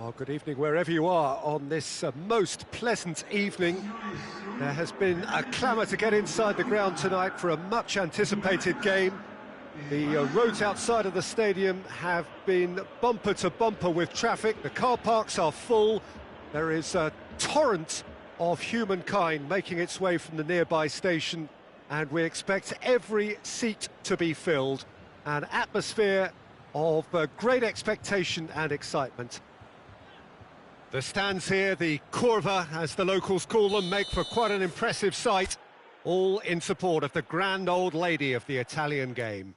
Well, good evening wherever you are on this most pleasant evening. There has been a clamour to get inside the ground tonight for a much-anticipated game. The roads outside of the stadium have been bumper to bumper with traffic. The car parks are full. There is a torrent of humankind making its way from the nearby station, and we expect every seat to be filled. An atmosphere of great expectation and excitement. The stands here, the curva, as the locals call them, make for quite an impressive sight, all in support of the grand old lady of the Italian game.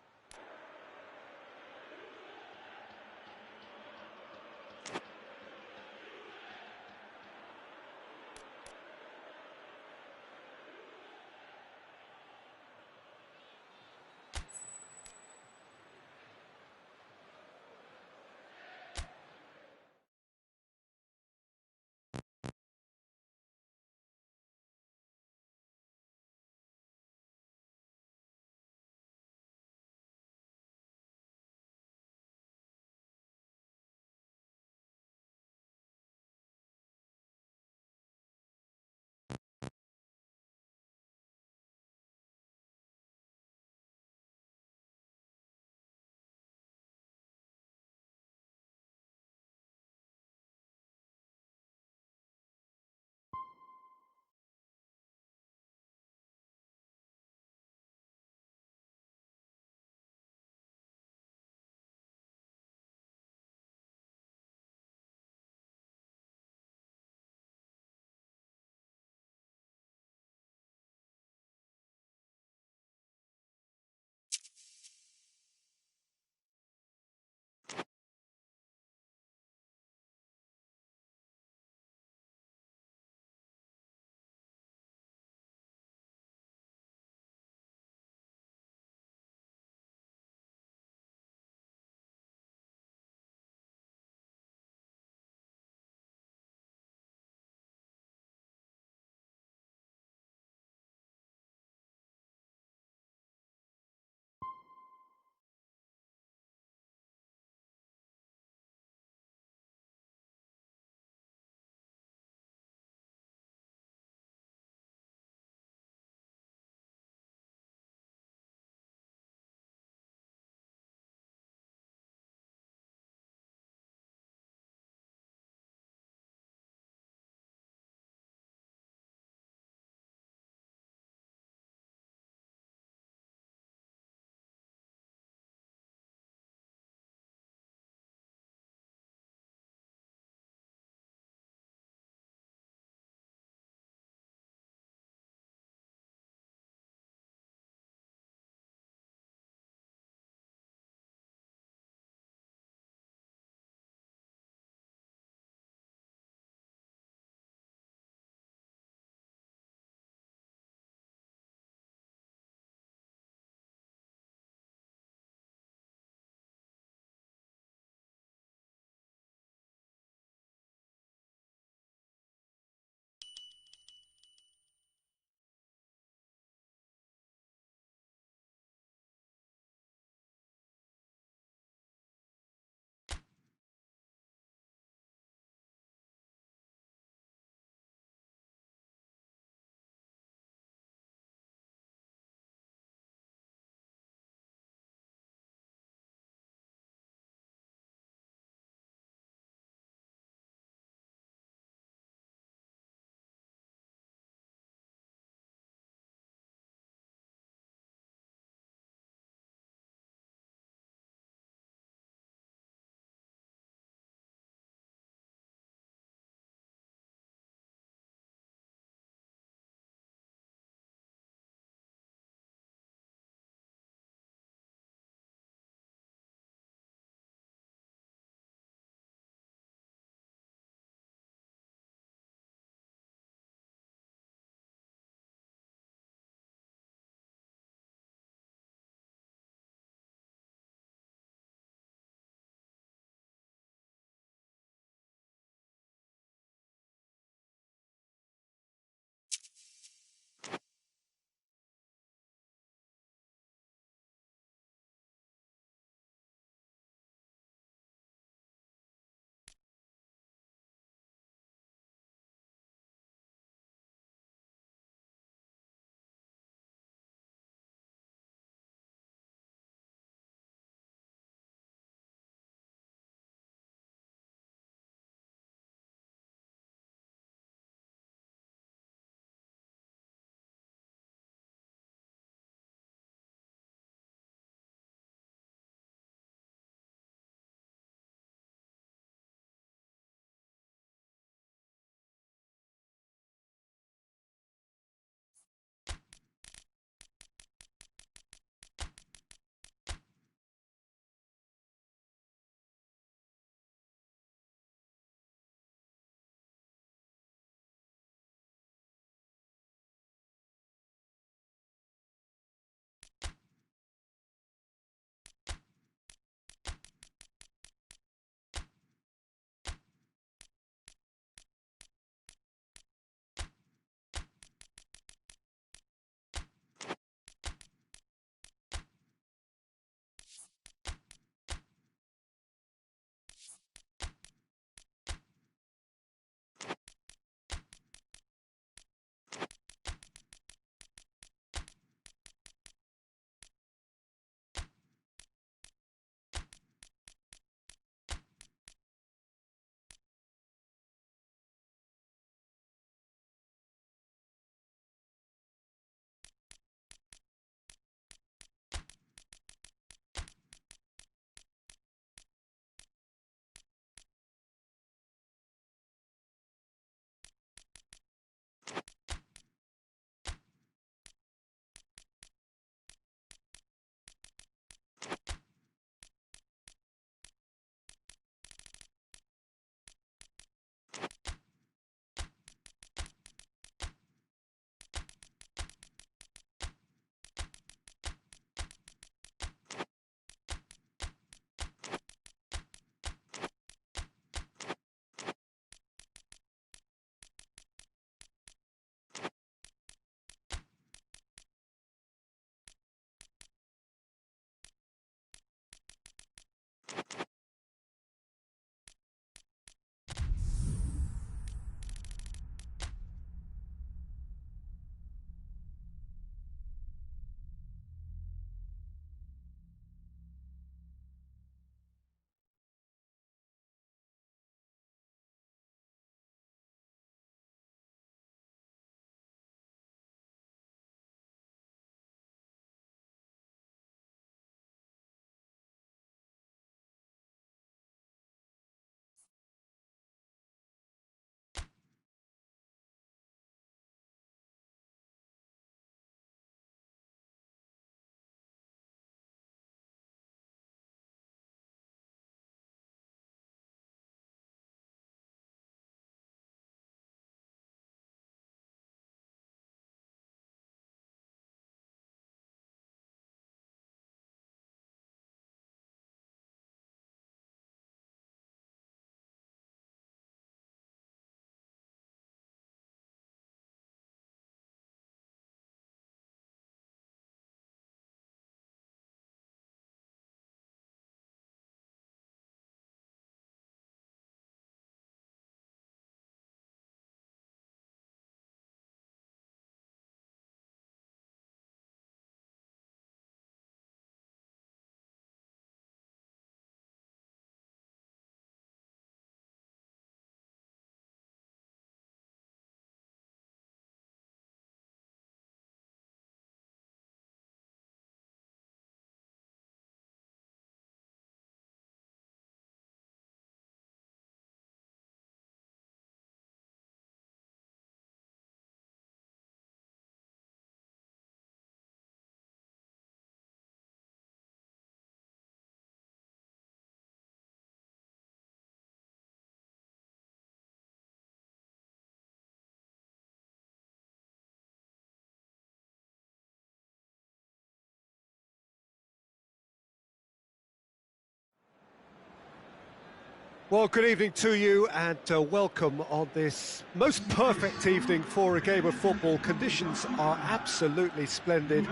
Well, good evening to you and welcome on this most perfect evening for a game of football. Conditions are absolutely splendid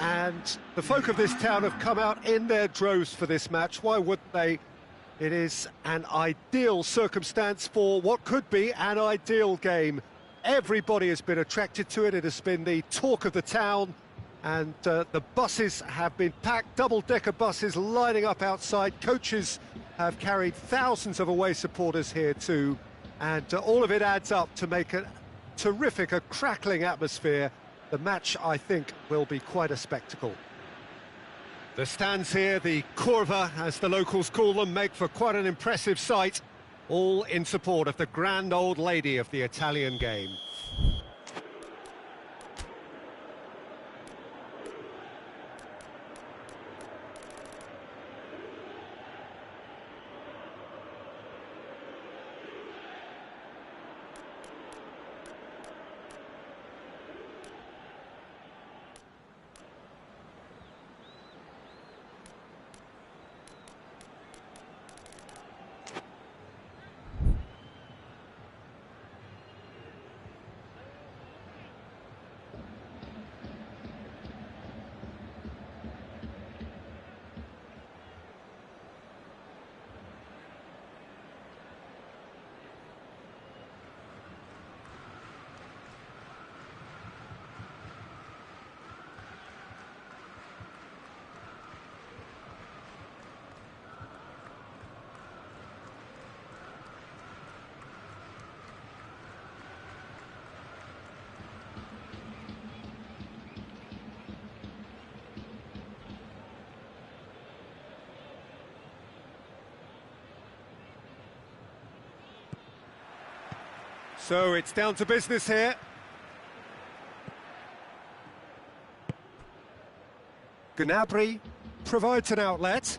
and the folk of this town have come out in their droves for this match. Why wouldn't they? It is an ideal circumstance for what could be an ideal game. Everybody has been attracted to it. It has been the talk of the town and the buses have been packed, double-decker buses lining up outside. Coaches have carried thousands of away supporters here too, and all of it adds up to make a terrific, a crackling atmosphere. The match, I think, will be quite a spectacle. The stands here, the curva, as the locals call them, make for quite an impressive sight, all in support of the grand old lady of the Italian game. So it's down to business here. Gnabry provides an outlet.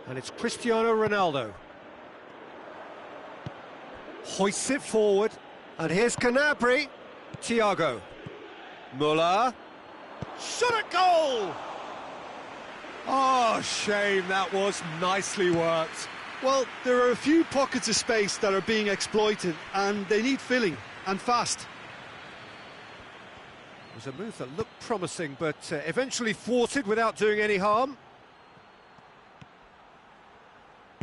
And it's Cristiano Ronaldo. Hoists it forward. And here's Gnabry. Thiago. Muller. Shot at goal! Oh, shame, that was nicely worked. Well, there are a few pockets of space that are being exploited, and they need filling, and fast. It was a move that looked promising, but eventually thwarted without doing any harm.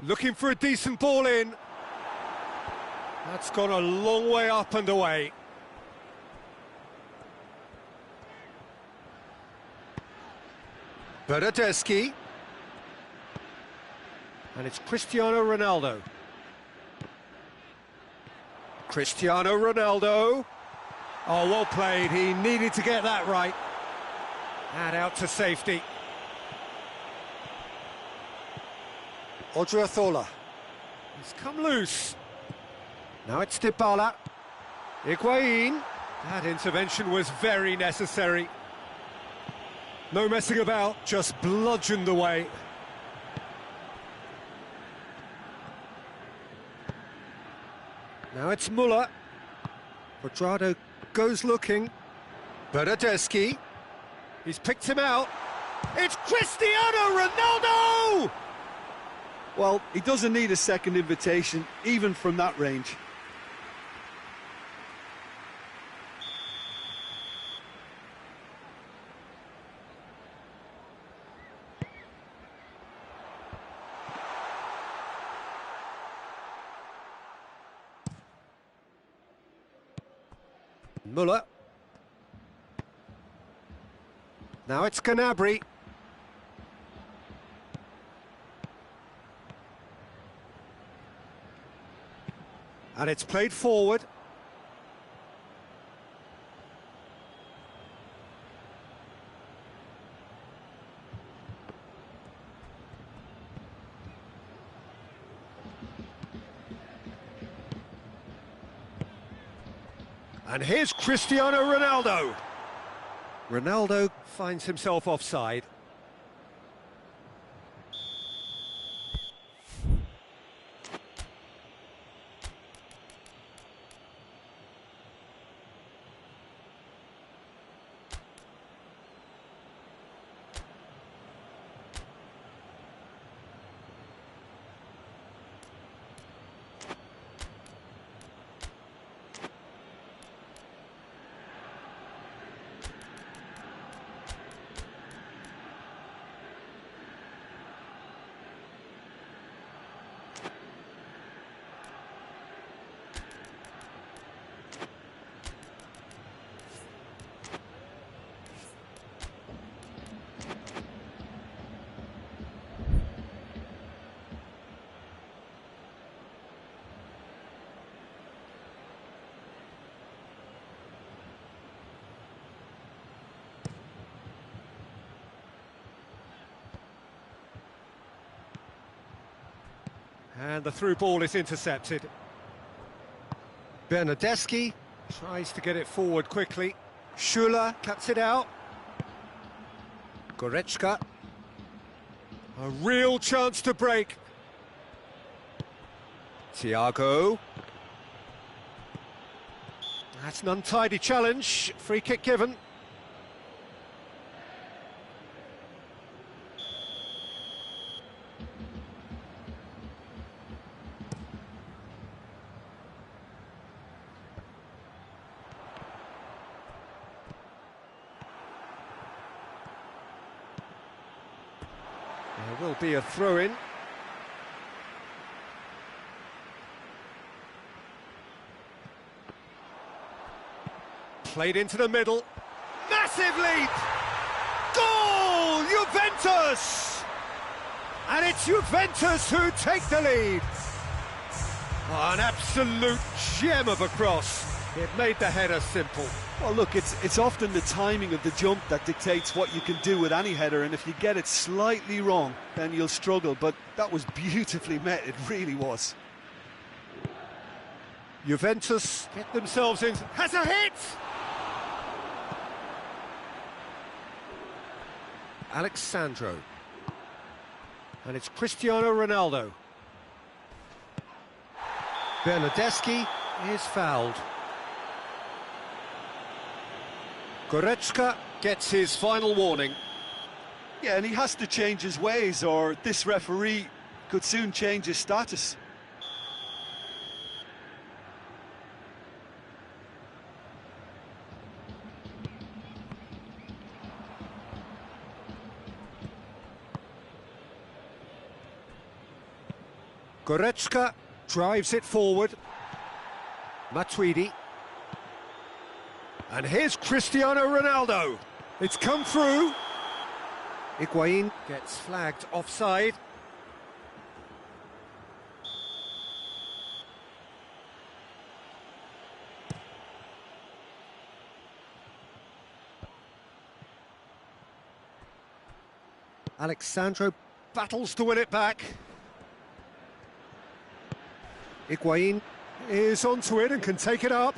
Looking for a decent ball in. That's gone a long way up and away. Bernardeschi. And it's Cristiano Ronaldo. Cristiano Ronaldo. Oh, well played. He needed to get that right. And out to safety. Odriozola. He's come loose. Now it's Dybala. Higuain. That intervention was very necessary. No messing about, just bludgeoned away. Now it's Muller. Quadrado goes looking. Bernardeschi. He's picked him out. It's Cristiano Ronaldo! Well, he doesn't need a second invitation, even from that range. Muller. Now it's Gnabry. And it's played forward. And here's Cristiano Ronaldo. Ronaldo finds himself offside. And the through ball is intercepted. Bernardeschi tries to get it forward quickly. Schuler cuts it out. Goretzka. A real chance to break. Thiago. That's an untidy challenge. Free kick given. There will be a throw-in. Played into the middle. Massive lead! Goal! Juventus! And it's Juventus who take the lead. Oh, an absolute gem of a cross. It made the header simple. Well, look, it's often the timing of the jump that dictates what you can do with any header, and if you get it slightly wrong, then you'll struggle, but that was beautifully met, it really was. Juventus get themselves in. Has a hit! Alexandro. And it's Cristiano Ronaldo. Bernardeschi is fouled. Goretzka gets his final warning. Yeah, and he has to change his ways, or this referee could soon change his status. Goretzka drives it forward. Matuidi. And here's Cristiano Ronaldo. It's come through. Higuain gets flagged offside. Alexandro battles to win it back. Higuain is onto it and can take it up.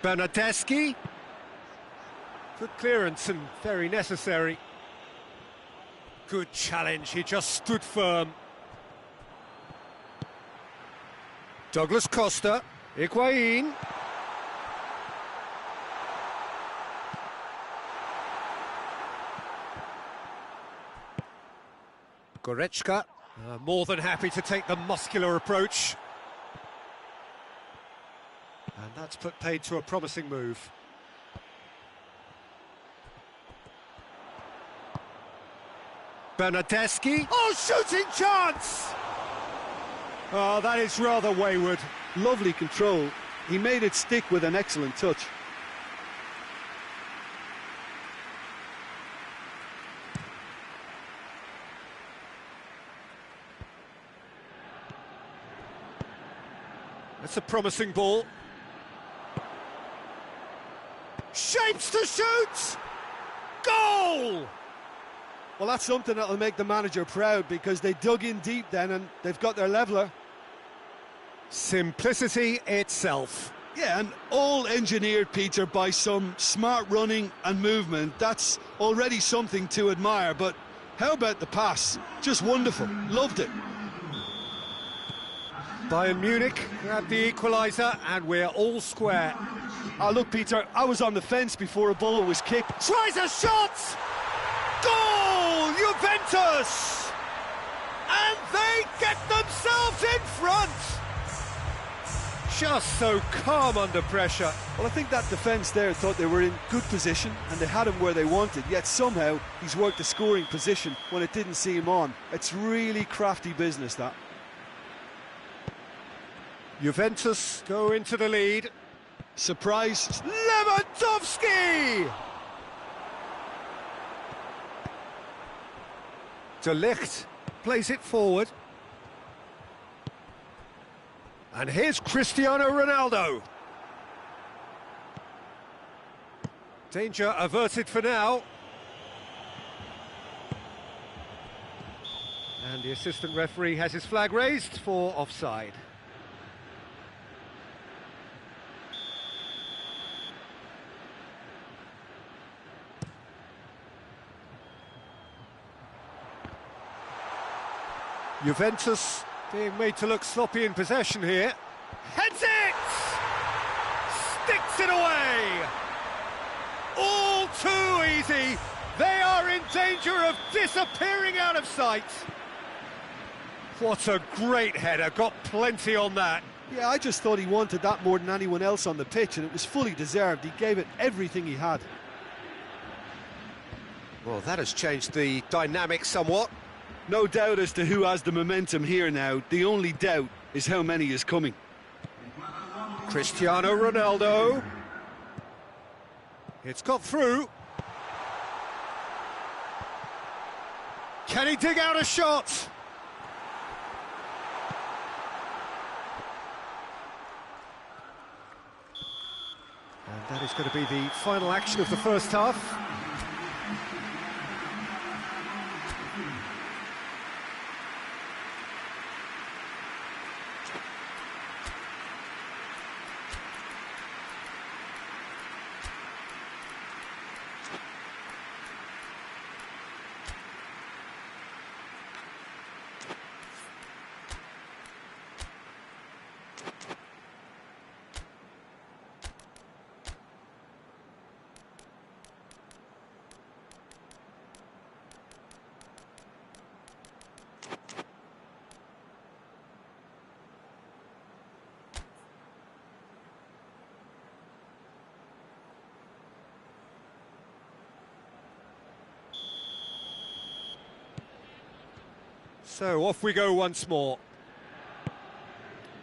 Bernardeschi. Good clearance and very necessary. Good challenge, he just stood firm. Douglas Costa. Higuain. Goretzka, more than happy to take the muscular approach. And that's put paid to a promising move. Bernardeschi. Oh, shooting chance! Oh, that is rather wayward. Lovely control. He made it stick with an excellent touch. That's a promising ball. Shapes to shoot! Goal! Well, that's something that'll make the manager proud, because they dug in deep then and they've got their leveller. Simplicity itself. Yeah, and all engineered, Peter, by some smart running and movement. That's already something to admire, but how about the pass? Just wonderful. Loved it. Bayern Munich grab the equaliser and we're all square. Oh, look, Peter, I was on the fence before a ball was kicked. Tries a shot! Goal! Juventus! And they get themselves in front! Just so calm under pressure. Well, I think that defence there thought they were in good position and they had him where they wanted, yet somehow he's worked a scoring position when it didn't see him on. It's really crafty business, that. Juventus go into the lead. Surprise. Lewandowski! De Ligt plays it forward. And here's Cristiano Ronaldo. Danger averted for now. And the assistant referee has his flag raised for offside. Juventus being made to look sloppy in possession here. Heads it! Sticks it away! All too easy. They are in danger of disappearing out of sight. What a great header, got plenty on that. Yeah, I just thought he wanted that more than anyone else on the pitch, and it was fully deserved. He gave it everything he had. Well, that has changed the dynamic somewhat. No doubt as to who has the momentum here now. The only doubt is how many is coming. Cristiano Ronaldo. It's got through. Can he dig out a shot? And that is going to be the final action of the first half. So off we go once more.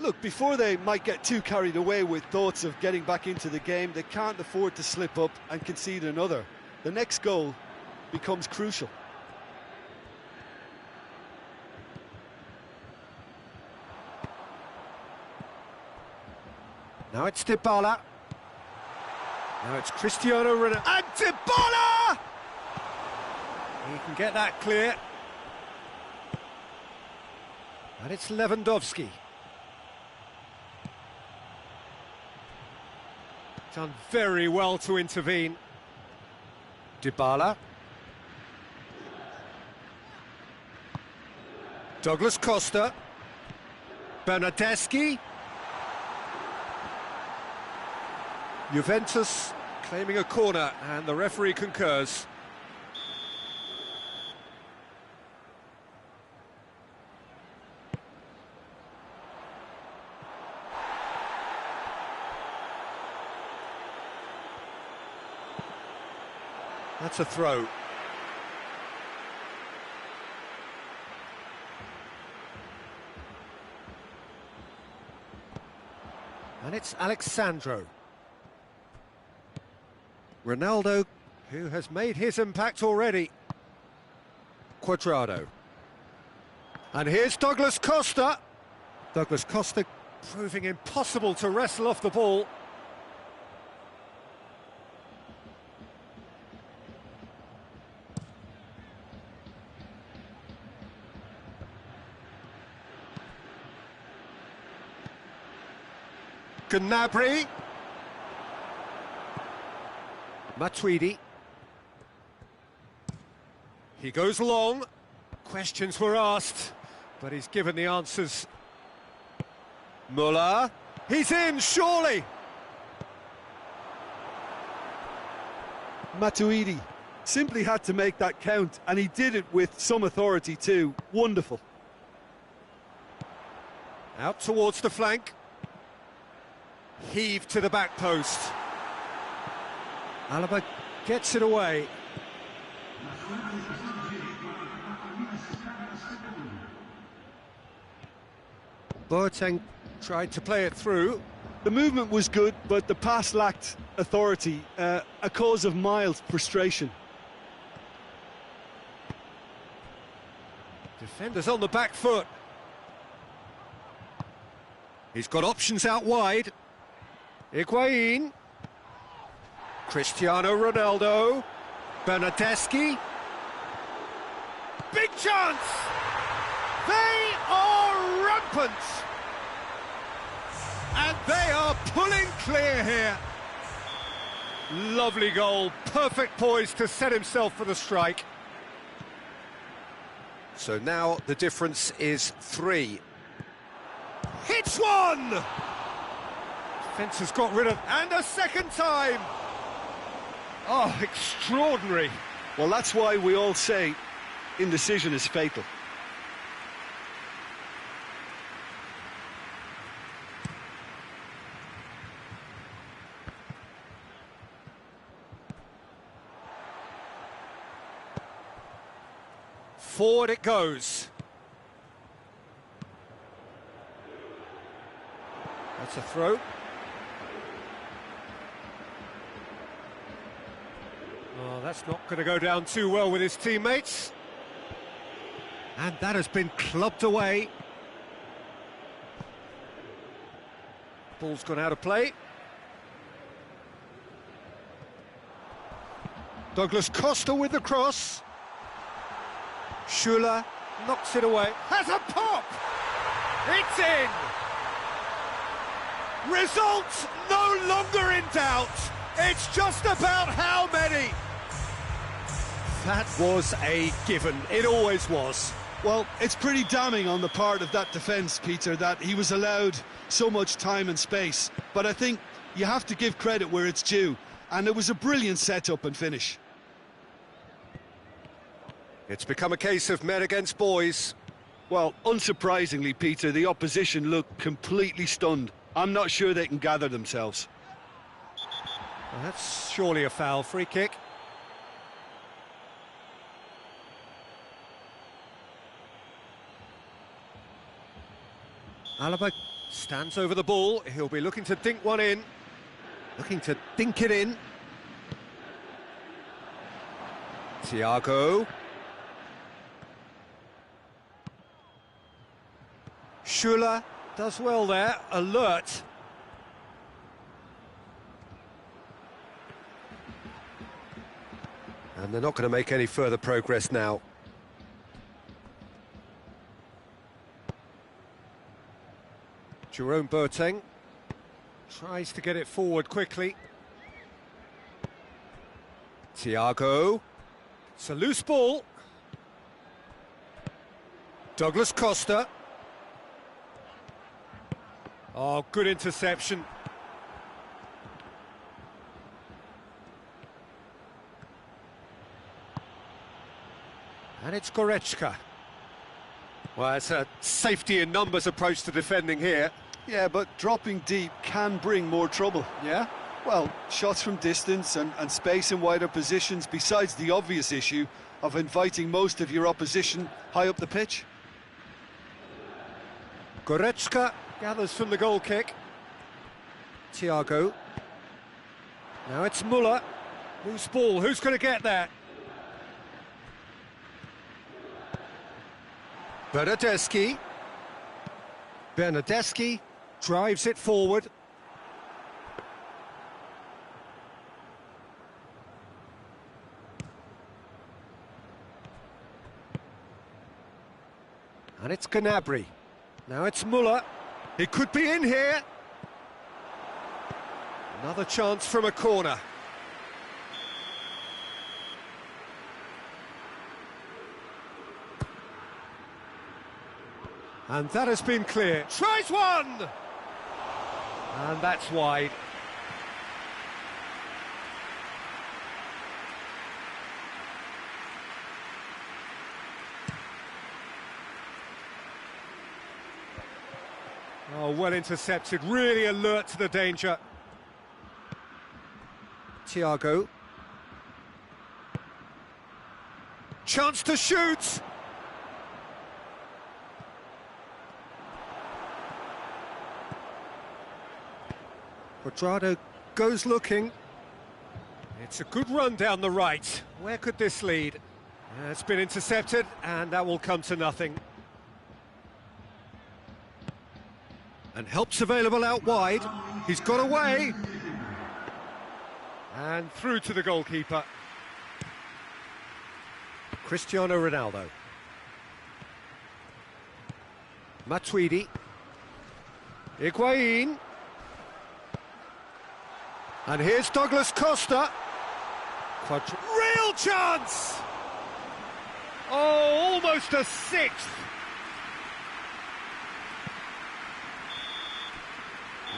Look, before they might get too carried away with thoughts of getting back into the game, they can't afford to slip up and concede another. The next goal becomes crucial. Now it's Dybala. Now it's Cristiano Ronaldo. And Dybala! He can get that clear. And it's Lewandowski. Done very well to intervene. Dybala. Douglas Costa. Bernardeschi. Juventus claiming a corner, and the referee concurs. That's a throw. And it's Alexandro. Ronaldo, who has made his impact already. Cuadrado. And here's Douglas Costa. Douglas Costa proving impossible to wrestle off the ball. Gnabry. Matuidi. He goes long. Questions were asked, but he's given the answers. Muller. He's in, surely. Matuidi simply had to make that count, and he did it with some authority too. Wonderful. Out towards the flank. Heave to the back post. Alaba gets it away. Boateng tried to play it through. The movement was good, but the pass lacked authority, a cause of mild frustration. Defenders on the back foot. He's got options out wide. Higuain. Cristiano Ronaldo. Bernardeschi. Big chance! They are rampant! And they are pulling clear here. Lovely goal, perfect poise to set himself for the strike. So now the difference is 3. Hits one! Defence has got rid of... And a second time! Oh, extraordinary. Well, that's why we all say indecision is fatal. Forward it goes. That's a throw. Oh, that's not going to go down too well with his teammates. And that has been clubbed away. Ball's gone out of play. Douglas Costa with the cross. Schuller knocks it away. Has a pop! It's in! Results no longer in doubt. It's just about how many. That was a given. It always was. Well, it's pretty damning on the part of that defence, Peter, that he was allowed so much time and space. But I think you have to give credit where it's due. And it was a brilliant setup and finish. It's become a case of men against boys. Well, unsurprisingly, Peter, the opposition looked completely stunned. I'm not sure they can gather themselves. Well, that's surely a foul. Free kick. Alaba stands over the ball. He'll be looking to dink one in. Looking to dink it in. Thiago. Schuller does well there, alert. And they're not going to make any further progress now. Jerome Boateng tries to get it forward quickly. Thiago. It's a loose ball. Douglas Costa. Oh, good interception. And it's Goretzka. Well, it's a safety in numbers approach to defending here. Yeah, but dropping deep can bring more trouble. Yeah? Well, shots from distance and space in wider positions, besides the obvious issue of inviting most of your opposition high up the pitch. Goretzka gathers from the goal kick. Thiago. Now it's Muller. Loose ball, who's going to get that? Bernardeschi. Bernardeschi drives it forward. And it's Gnabry. Now it's Muller. He could be in here. Another chance from a corner. And that has been clear. Tries one! And that's wide. Oh, well intercepted, really alert to the danger. Thiago. Chance to shoot! Quadrado goes looking. It's a good run down the right. Where could this lead? It's been intercepted, and that will come to nothing. And help's available out wide. He's got away. And through to the goalkeeper. Cristiano Ronaldo. Matuidi. Higuain. And here's Douglas Costa. Real chance! Oh, almost a sixth.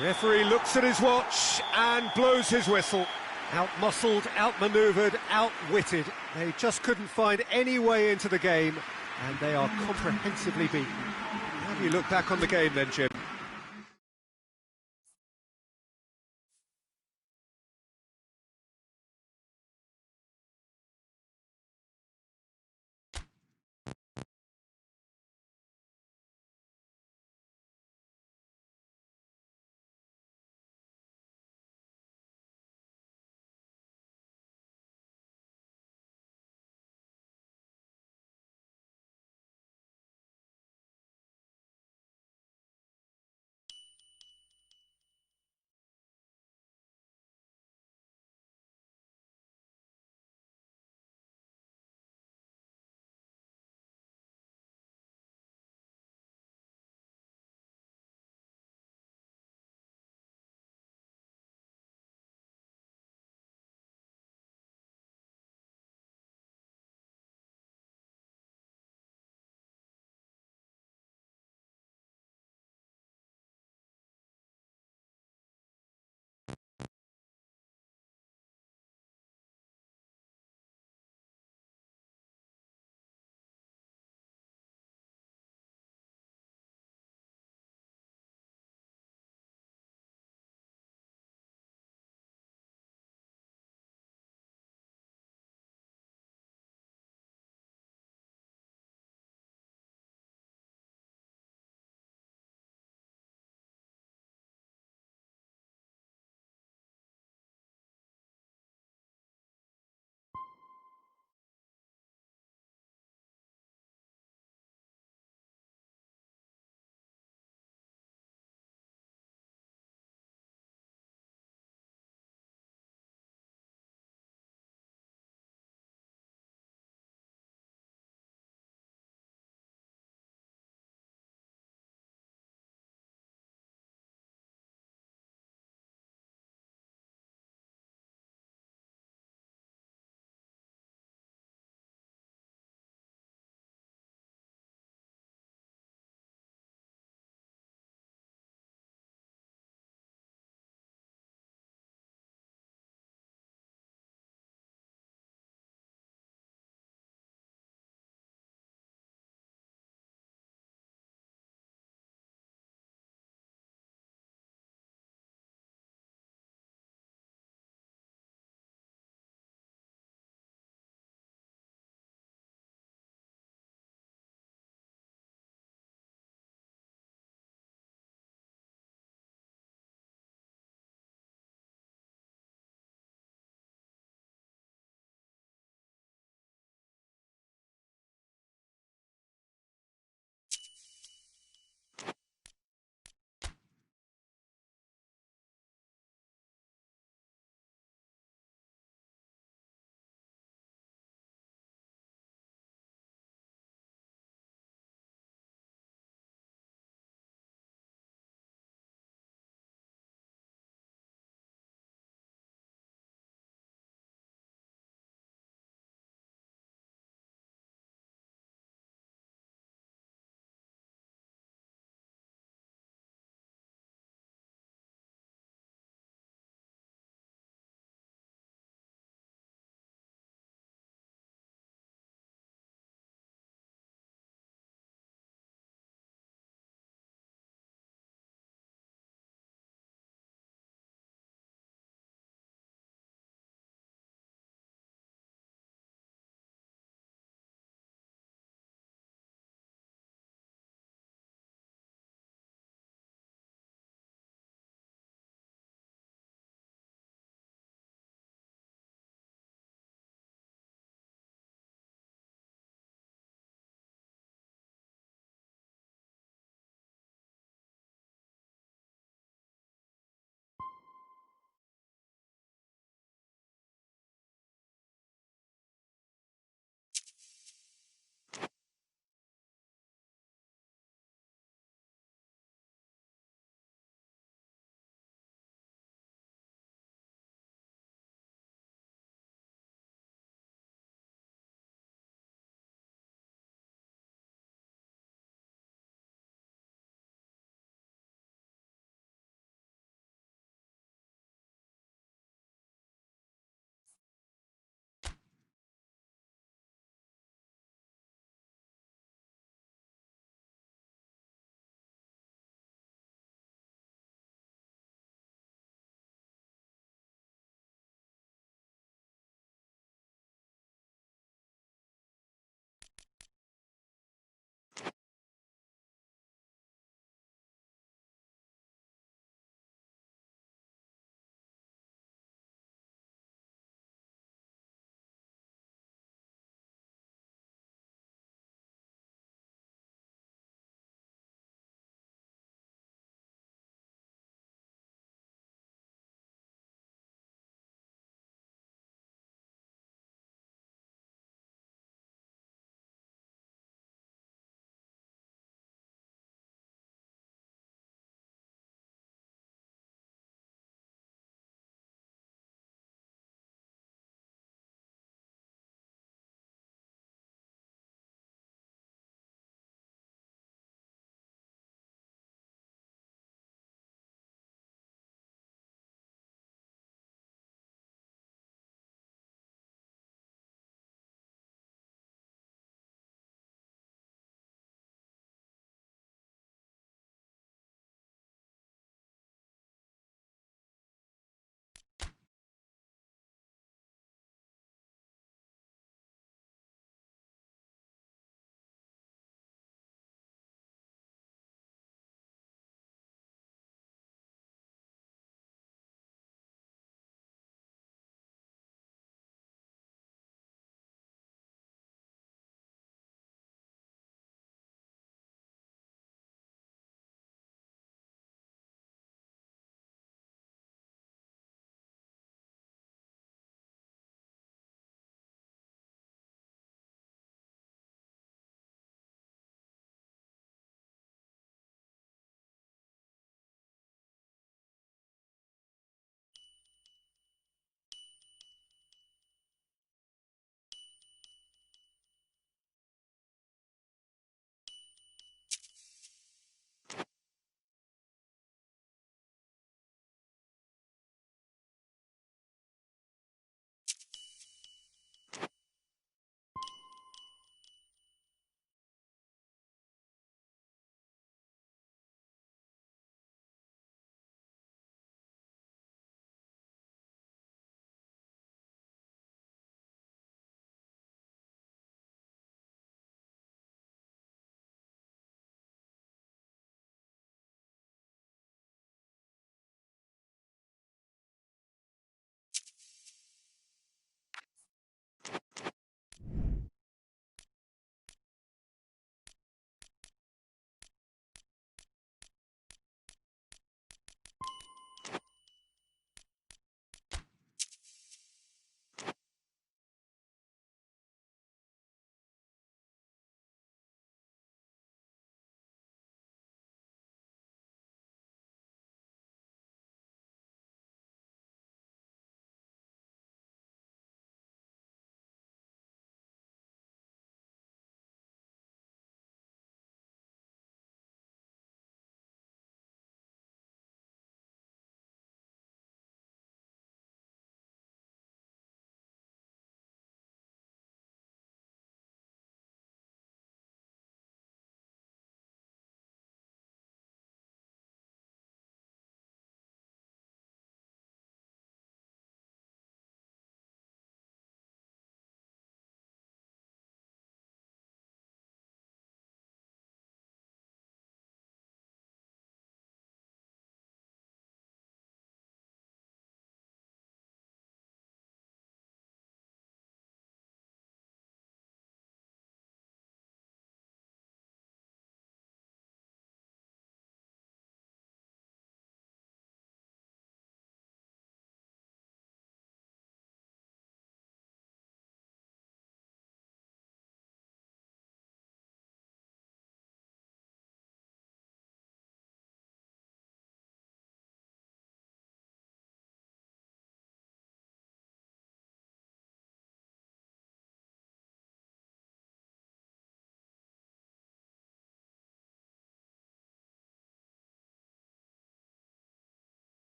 Referee looks at his watch and blows his whistle. Out-muscled, out-manoeuvred, outwitted. They just couldn't find any way into the game, and they are comprehensively beaten. How do you look back on the game then, Jim?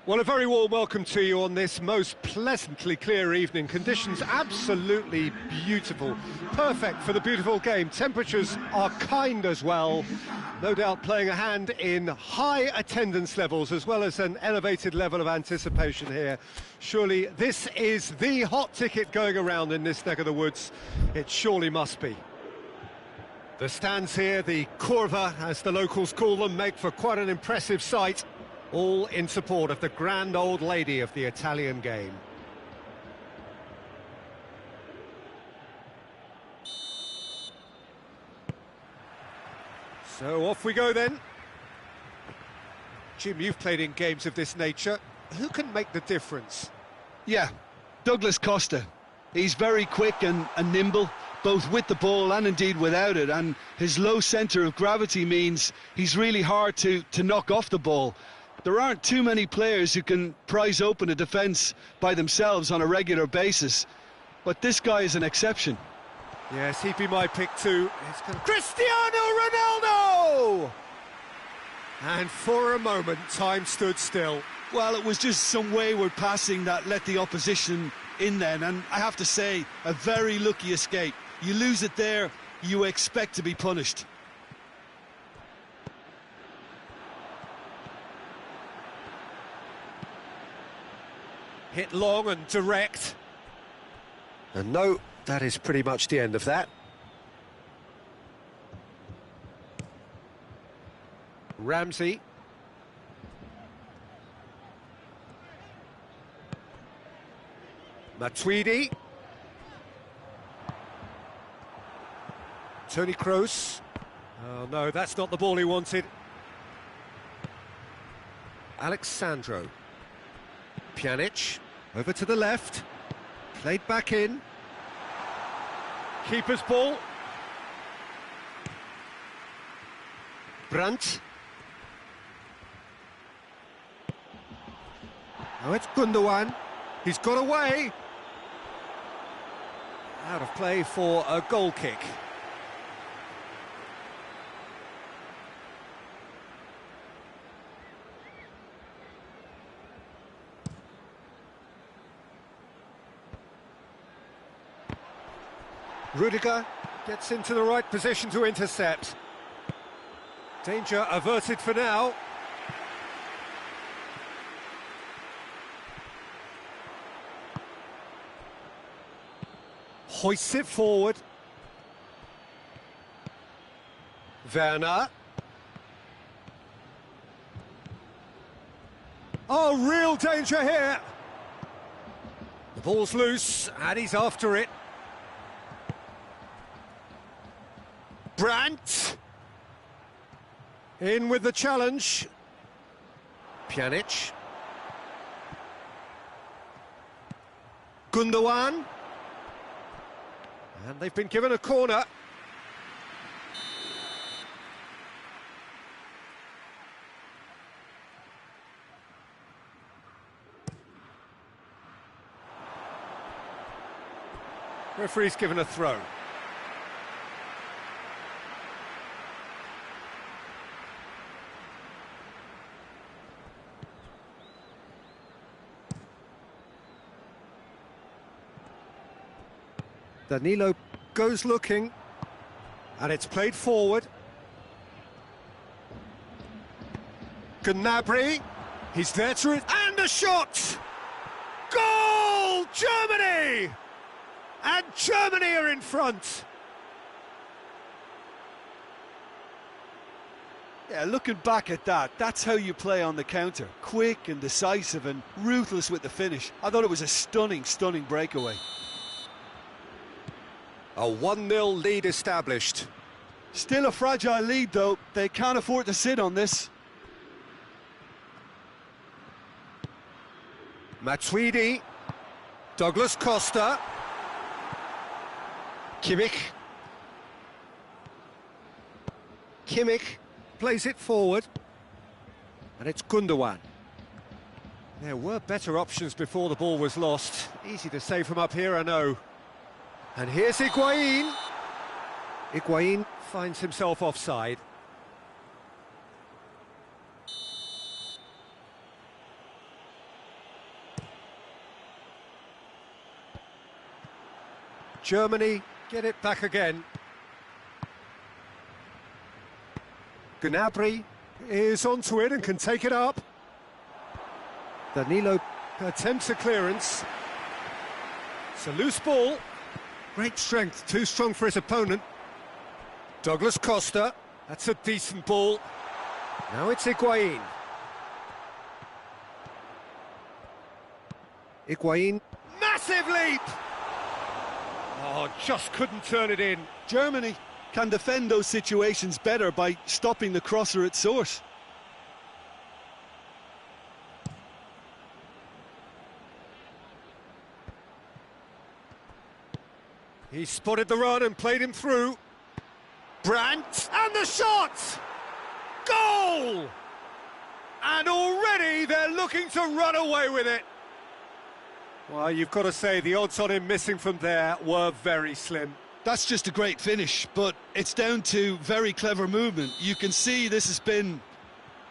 Well, a very warm welcome to you on this most pleasantly clear evening. Conditions absolutely beautiful. Perfect for the beautiful game. Temperatures are kind as well. No doubt playing a hand in high attendance levels as well as an elevated level of anticipation here. Surely this is the hot ticket going around in this neck of the woods. It surely must be. The stands here, the curva as the locals call them, make for quite an impressive sight. All in support of the grand old lady of the Italian game. So off we go then. Jim, you've played in games of this nature. Who can make the difference? Yeah, Douglas Costa. He's very quick and nimble, both with the ball and indeed without it, and his low centre of gravity means he's really hard to knock off the ball. There aren't too many players who can prise open a defence by themselves on a regular basis, but this guy is an exception. Yes, he'd be my pick too. Cristiano Ronaldo! And for a moment, time stood still. Well, it was just some wayward passing that let the opposition in then, and I have to say, a very lucky escape. You lose it there, you expect to be punished. Hit long and direct. And no, that is pretty much the end of that. Ramsey. Matuidi. Toni Kroos. Oh no, that's not the ball he wanted. Alexandro. Pjanic, over to the left, played back in. Keeper's ball. Brandt. Oh, it's Gundogan. He's got away. Out of play for a goal kick. Rudiger gets into the right position to intercept. Danger averted for now. Hoists it forward. Werner. Oh, real danger here. The ball's loose and he's after it. Brandt in with the challenge. Pjanic. Gundogan. And they've been given a corner. Referee's given a throw. Danilo goes looking, and it's played forward. Gnabry, he's there to it, and a shot! Goal! Germany! And Germany are in front. Yeah, looking back at that, that's how you play on the counter. Quick and decisive and ruthless with the finish. I thought it was a stunning, stunning breakaway. A 1-0 lead established. Still a fragile lead, though. They can't afford to sit on this. Matuidi. Douglas Costa. Kimmich. Kimmich plays it forward. And it's Gundogan. There were better options before the ball was lost. Easy to say from up here, I know. And here's Higuain. Higuain finds himself offside. Germany get it back again. Gnabry is onto it and can take it up. Danilo attempts a clearance. It's a loose ball. Great strength, too strong for his opponent. Douglas Costa, that's a decent ball. Now it's Higuain. Higuain, massive leap! Oh, just couldn't turn it in. Germany can defend those situations better by stopping the crosser at source. He spotted the run and played him through. Brandt, and the shot! Goal! And already they're looking to run away with it. Well, you've got to say the odds on him missing from there were very slim. That's just a great finish, but it's down to very clever movement. You can see this has been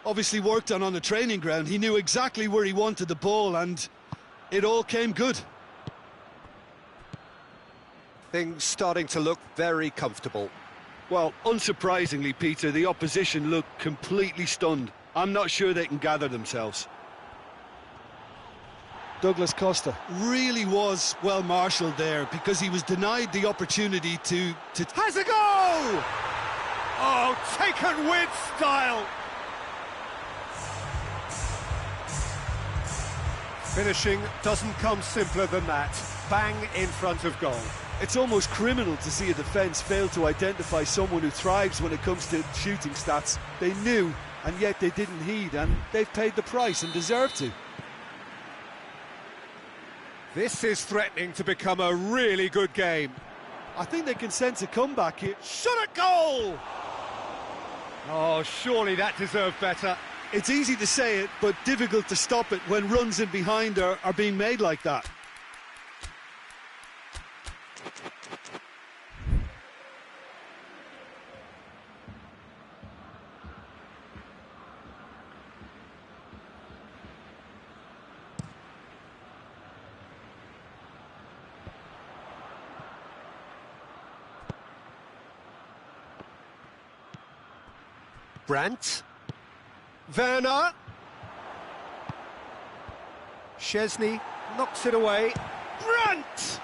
obviously worked on the training ground. He knew exactly where he wanted the ball and it all came good. Things starting to look very comfortable. Well, unsurprisingly, Peter, the opposition looked completely stunned. I'm not sure they can gather themselves. Douglas Costa really was well marshalled there because he was denied the opportunity to... Has a go! Oh, taken with style! Finishing doesn't come simpler than that. Bang in front of goal. It's almost criminal to see a defence fail to identify someone who thrives when it comes to shooting stats. They knew, and yet they didn't heed, and they've paid the price and deserve to. This is threatening to become a really good game. I think they can sense a comeback here. Shot at goal! Oh, surely that deserved better. It's easy to say it, but difficult to stop it when runs in behind are being made like that. Brandt, Werner, Szczesny knocks it away. Brandt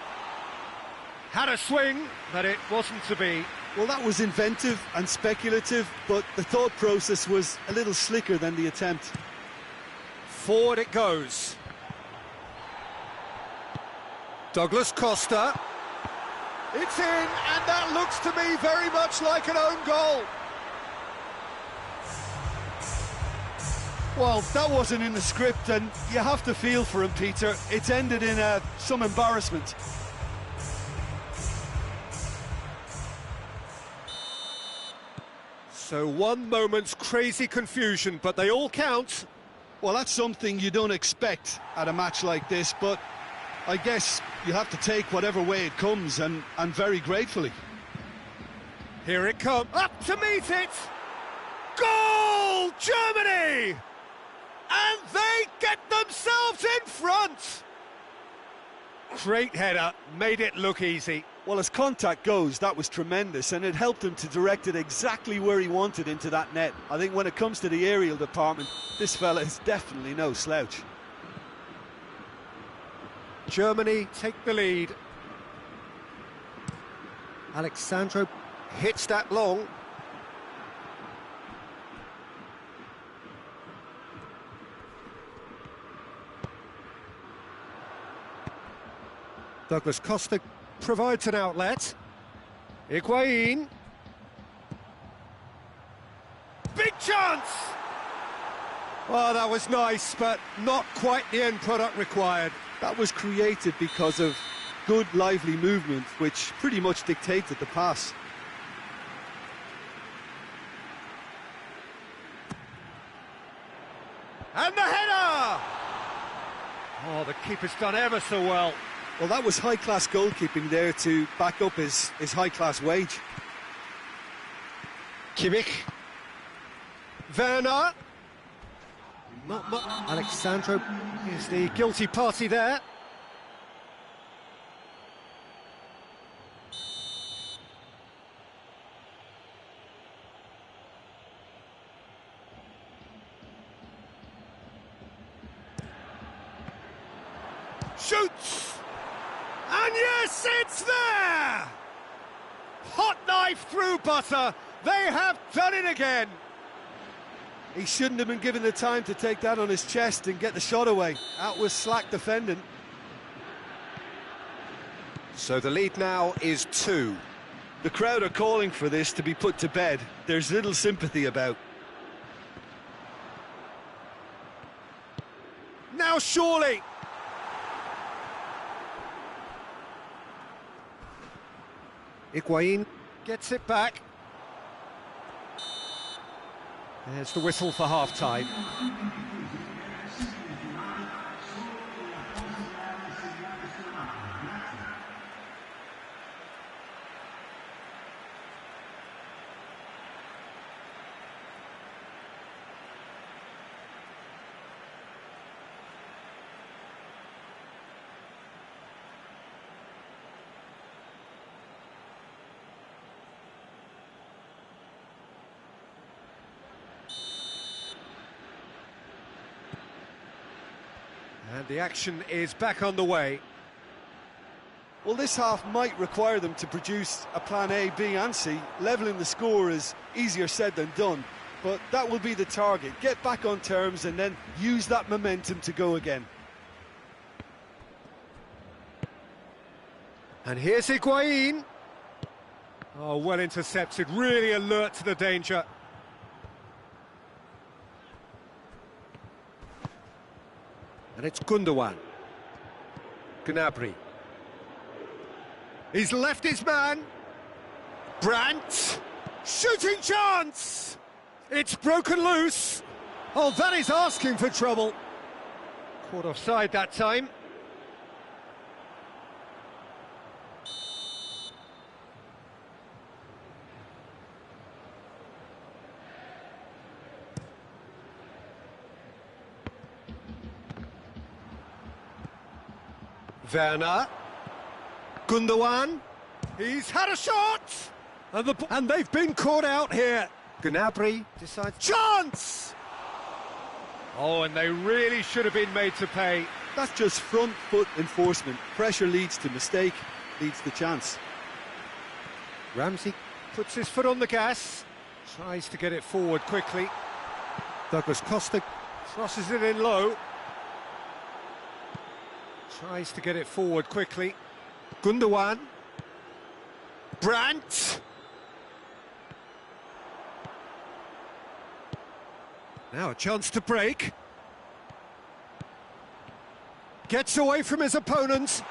had a swing, but it wasn't to be. Well, that was inventive and speculative, but the thought process was a little slicker than the attempt. Forward it goes. Douglas Costa. It's in, and that looks to me very much like an own goal. Well, that wasn't in the script, and you have to feel for him, Peter. It's ended in some embarrassment. So one moment's crazy confusion, but they all count. Well, that's something you don't expect at a match like this, but I guess you have to take whatever way it comes, and very gratefully. Here it comes, up to meet it! Goal, Germany! And they get themselves in front! Great header, made it look easy. Well, as contact goes, that was tremendous, and it helped him to direct it exactly where he wanted into that net. I think when it comes to the aerial department, this fella is definitely no slouch. Germany take the lead. Alexandro hits that long. Douglas Costa provides an outlet. Higuain. Big chance! Oh, that was nice, but not quite the end product required. That was created because of good, lively movement, which pretty much dictated the pass. And the header! Oh, the keeper's done ever so well. Well, that was high-class goalkeeping there to back up his high-class wage. Kimmich. Werner. Alexandro is the guilty party there. Shoots! And yes, it's there! Hot knife through butter. They have done it again. He shouldn't have been given the time to take that on his chest and get the shot away. That was slack defending. So the lead now is 2. The crowd are calling for this to be put to bed. There's little sympathy about. Now surely. Higuain gets it back. There's the whistle for half-time. And the action is back on the way. Well, this half might require them to produce a plan A, B and C. Levelling the score is easier said than done, but that will be the target. Get back on terms and then use that momentum to go again. And here's Higuain. Oh, well intercepted, really alert to the danger. And it's Gundogan. Gnabry. He's left his man. Brandt. Shooting chance! It's broken loose. Oh, that is asking for trouble. Caught offside that time. Werner. Gundogan. He's had a shot! And they've been caught out here. Gnabry decides... Chance! Oh, and they really should have been made to pay. That's just front foot enforcement. Pressure leads to mistake, leads to chance. Ramsey puts his foot on the gas. Tries to get it forward quickly. Douglas Costa crosses it in low. Tries to get it forward quickly. Gundogan. Brandt. Now a chance to break. Gets away from his opponents.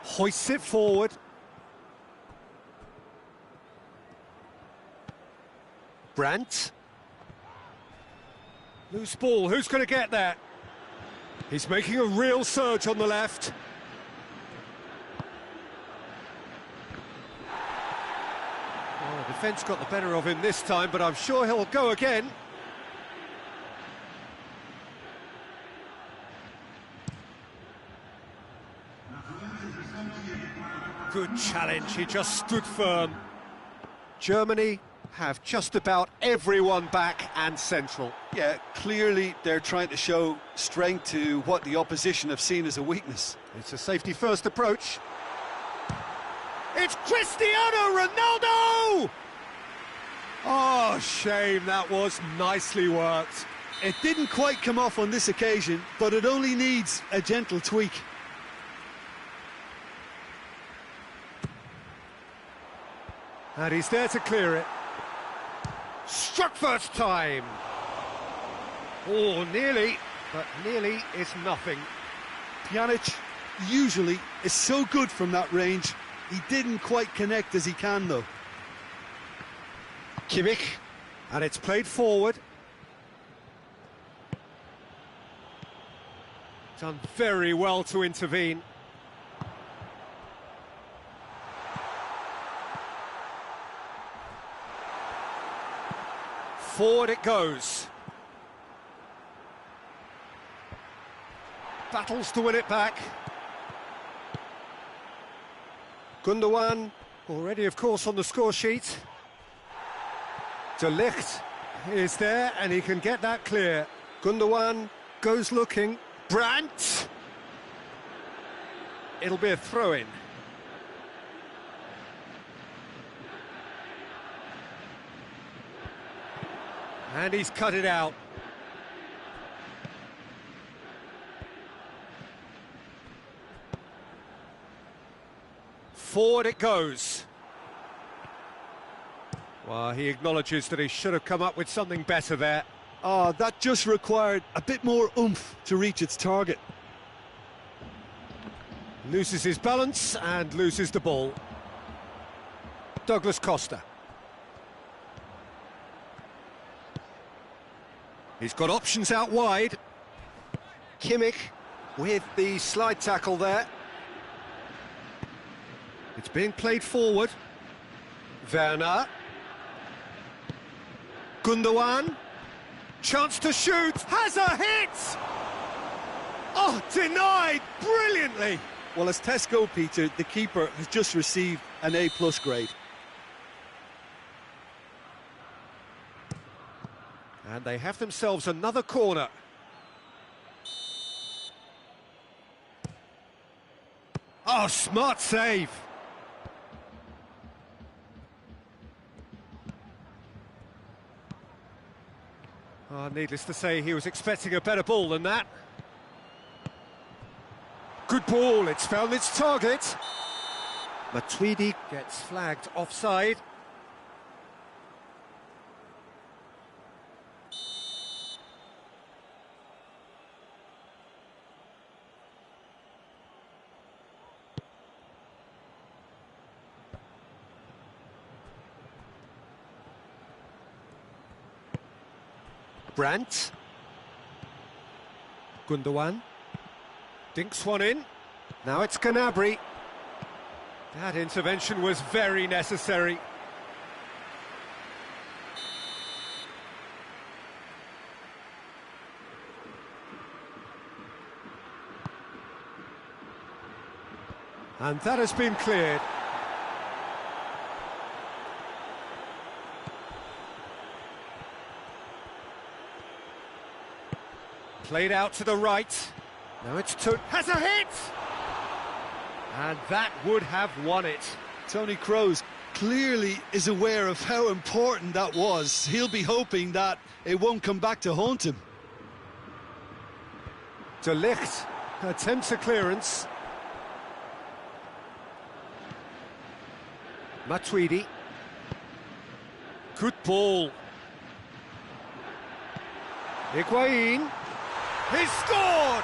Hoists it forward. Brandt. Loose ball, who's going to get there? He's making a real surge on the left. Oh, the defence got the better of him this time, but I'm sure he'll go again. Good challenge, he just stood firm. Germany have just about everyone back and central. Yeah, clearly they're trying to show strength to what the opposition have seen as a weakness. It's a safety-first approach. It's Cristiano Ronaldo! Oh, shame, that was nicely worked. It didn't quite come off on this occasion, but it only needs a gentle tweak. And he's there to clear it. Struck first time. Oh, nearly, but nearly is nothing. Pjanic usually is so good from that range. He didn't quite connect as he can, though. Kimmich, and it's played forward. Done very well to intervene. Forward it goes. Battles to win it back. Gundogan, already of course on the score sheet. De Ligt is there and he can get that clear. Gundogan goes looking. Brandt! It'll be a throw-in. And he's cut it out. Forward it goes. Well, he acknowledges that he should have come up with something better there. Oh, that just required a bit more oomph to reach its target. Loses his balance and loses the ball. Douglas Costa. He's got options out wide. Kimmich with the slide tackle there. It's being played forward. Werner. Gundogan. Chance to shoot. Has a hit! Oh, denied brilliantly. Well, as tests go, Peter, the keeper has just received an A+ grade. And they have themselves another corner. Oh, smart save. Oh, needless to say, he was expecting a better ball than that. Good ball, it's found its target. Matuidi gets flagged offside. Brandt. Gundogan. Dinks one in. Now it's Gnabry. That intervention was very necessary. And that has been cleared. Played out to the right. Now it's has a hit! And that would have won it. Tony Kroos clearly is aware of how important that was. He'll be hoping that it won't come back to haunt him. De Ligt attempts a clearance. Matuidi. Good ball. Higuain. He's scored!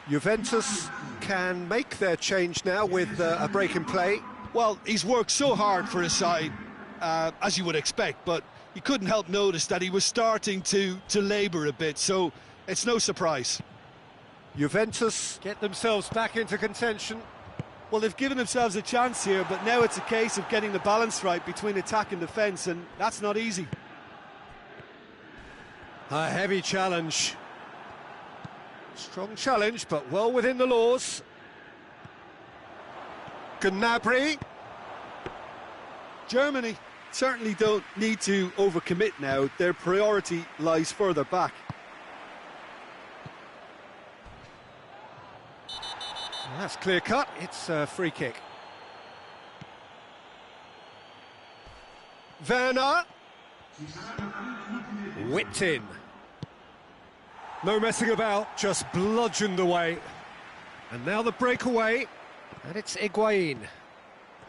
Juventus can make their change now with a break in play. Well, he's worked so hard for his side, as you would expect, but you couldn't help notice that he was starting to labour a bit, so it's no surprise. Juventus get themselves back into contention. Well, they've given themselves a chance here, but now it's a case of getting the balance right between attack and defence, and that's not easy. A heavy challenge. Strong challenge, but well within the laws. Gnabry. Germany certainly don't need to overcommit now. Their priority lies further back. That's clear cut. It's a free kick. Werner. Whipped in. No messing about, just bludgeoned away. And now the breakaway, and it's Higuain.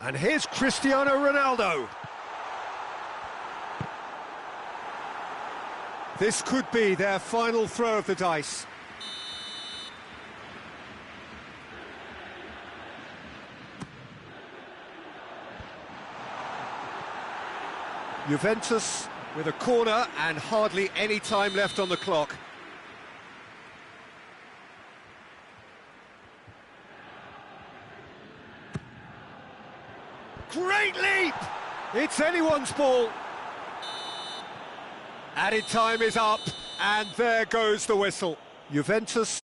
And here's Cristiano Ronaldo. This could be their final throw of the dice. Juventus with a corner and hardly any time left on the clock. Great leap! It's anyone's ball. Added time is up, and there goes the whistle. Juventus